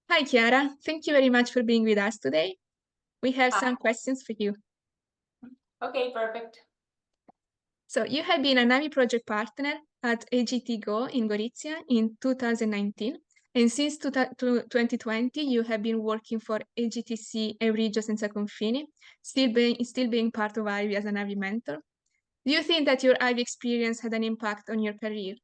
Hi, Chiara. Thank you very much for being with us today. We have Hi. some questions for you. Okay, perfect. So you have been an AVI project partner at EGTC GO in Gorizia in 2019, and since 2020 you have been working for EGTC Euregio Senza Confini, still being part of AVI as an AVI mentor. Do you think that your AVI experience had an impact on your career?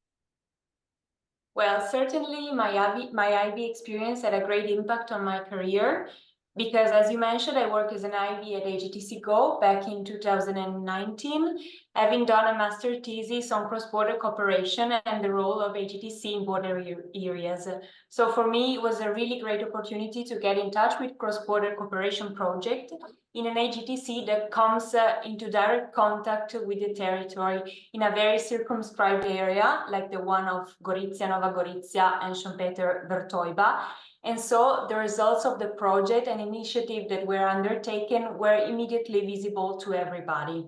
Well, certainly my IB experience had a great impact on my career because, as you mentioned, I work as an IB at EGTC GO back in 2019, having done a master thesis on cross-border cooperation and the role of EGTC in border areas. So for me, it was a really great opportunity to get in touch with cross-border cooperation project in an EGTC that comes into direct contact with the territory in a very circumscribed area, like the one of Gorizia, Nova Gorizia, and Schönpeter Vertoiba. And so the results of the project and initiative that were undertaken were immediately visible to everybody.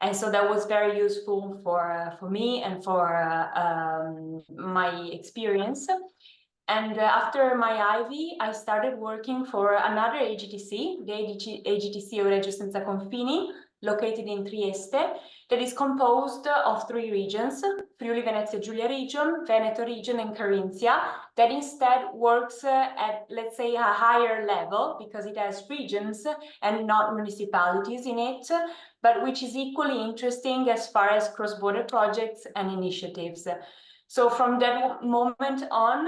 And so that was very useful for me and for my experience. And after my IB, I started working for another EGTC, the EGTC Euregio Senza Confini, located in Trieste, that is composed of three regions, Friuli Venezia Giulia region, Veneto region, and Carinthia, that instead works at, let's say, a higher level, because it has regions and not municipalities in it, but which is equally interesting as far as cross-border projects and initiatives. So from that moment on,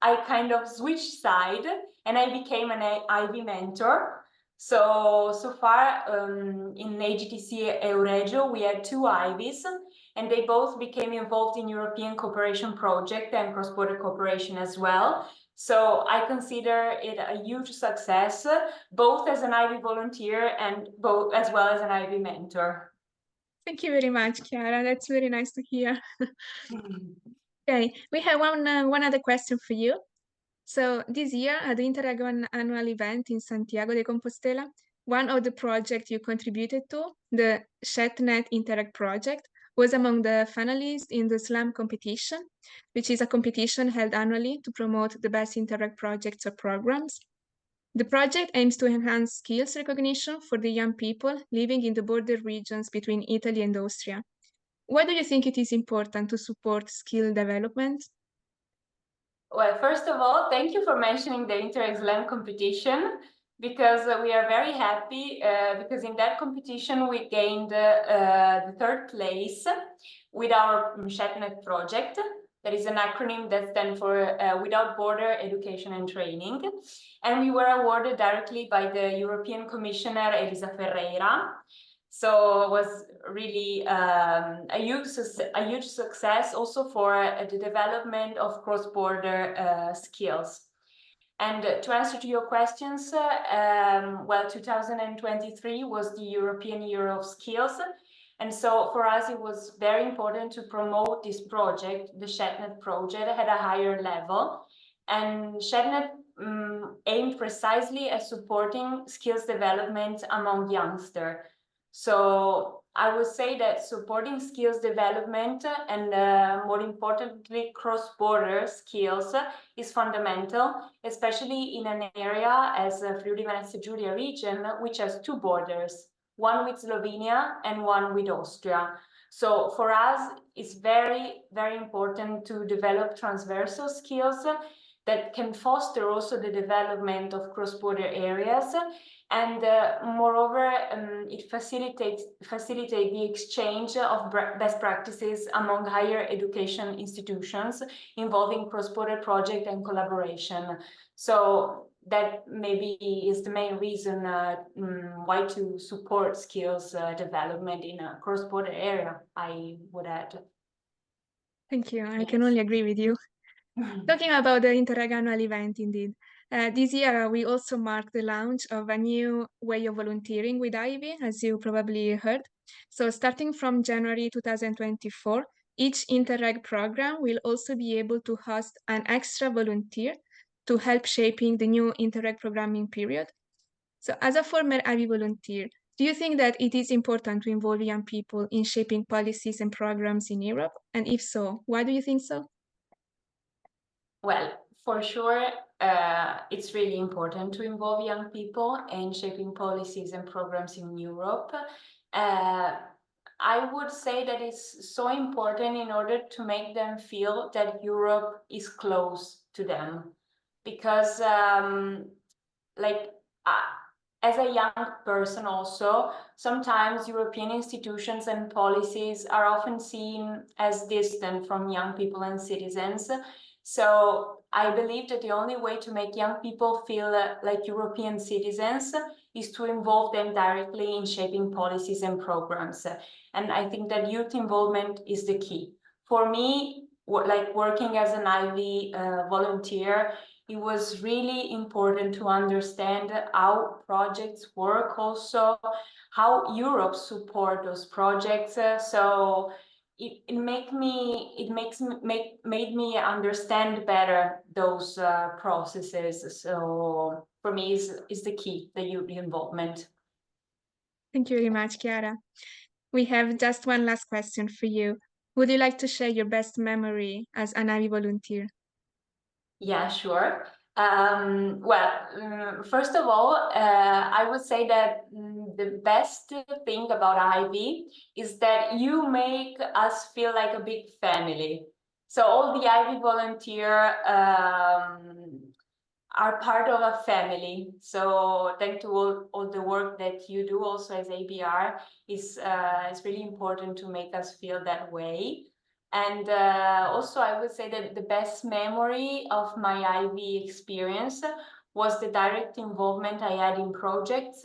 I kind of switched side and I became an IB mentor. So far in EGTC Euregio, we had two IBs, and they both became involved in European cooperation project and cross-border cooperation as well. So I consider it a huge success, both as an IB volunteer and both as well as an IB mentor. Thank you very much, Chiara. That's very nice to hear. Okay, we have one other question for you. So this year at the Interreg annual event in Santiago de Compostela, one of the projects you contributed to, the ShetNet Interreg project, was among the finalists in the SLAM competition, which is a competition held annually to promote the best Interreg projects or programs. The project aims to enhance skills recognition for the young people living in the border regions between Italy and Austria. Why do you think it is important to support skill development? Well, first of all, thank you for mentioning the Interreg SLAM competition, because we are very happy because in that competition we gained the third place with our ShetNet project. That is an acronym that stands for Without Border Education and Training. And we were awarded directly by the European Commissioner Elisa Ferreira. So it was really a huge success also for the development of cross-border skills. And to answer to your questions, well, 2023 was the European Year of Skills. And so for us, it was very important to promote this project, the ShetNet project, at a higher level. And ShetNet aimed precisely at supporting skills development among youngsters. So I would say that supporting skills development and more importantly, cross-border skills is fundamental, especially in an area as Friuli Venezia Giulia region, which has two borders, one with Slovenia and one with Austria. So for us, it's very, very important to develop transversal skills that can foster also the development of cross-border areas. And moreover, it facilitates the exchange of best practices among higher education institutions involving cross-border project and collaboration. So that maybe is the main reason why to support skills development in a cross-border area, I would add. Thank you. I can only agree with you. Talking about the Interreg annual event, indeed. This year, we also marked the launch of a new way of volunteering with IVY, as you probably heard. So starting from January 2024, each Interreg program will also be able to host an extra volunteer to help shaping the new Interreg programming period. So as a former IVY volunteer, do you think that it is important to involve young people in shaping policies and programs in Europe? And if so, why do you think so? Well, for sure, it's really important to involve young people in shaping policies and programs in Europe. I would say that it's so important in order to make them feel that Europe is close to them, because as a young person also, sometimes European institutions and policies are often seen as distant from young people and citizens. So I believe that the only way to make young people feel like European citizens is to involve them directly in shaping policies and programs. And I think that youth involvement is the key. For me, like working as an IB volunteer, it was really important to understand how projects work, also how Europe support those projects. So it made me understand better those processes. So for me, is the key, the youth involvement. Thank you very much, Chiara. We have just one last question for you. Would you like to share your best memory as an IB volunteer? Yeah, sure. First of all, I would say that the best thing about IB is that you make us feel like a big family. So all the IB volunteer are part of a family. So thanks to all the work that you do also as ABR, is really important to make us feel that way. And also I would say that the best memory of my IB experience was the direct involvement I had in projects,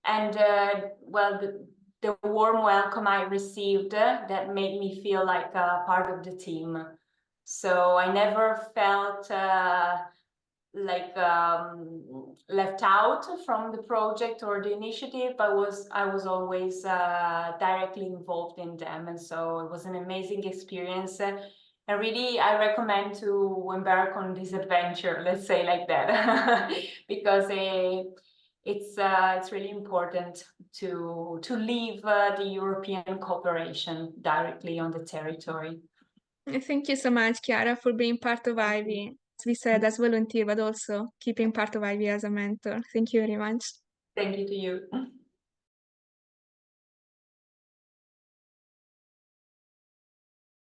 and the warm welcome I received that made me feel like a part of the team. So I never felt left out from the project or the initiative. I was always directly involved in them, and so it was an amazing experience. And really, I recommend to embark on this adventure, let's say like that, because it's really important to leave the European cooperation directly on the territory. Thank you so much, Chiara, for being part of IB. As we said, as volunteer, but also keeping part of IB as a mentor. Thank you very much. Thank you to you.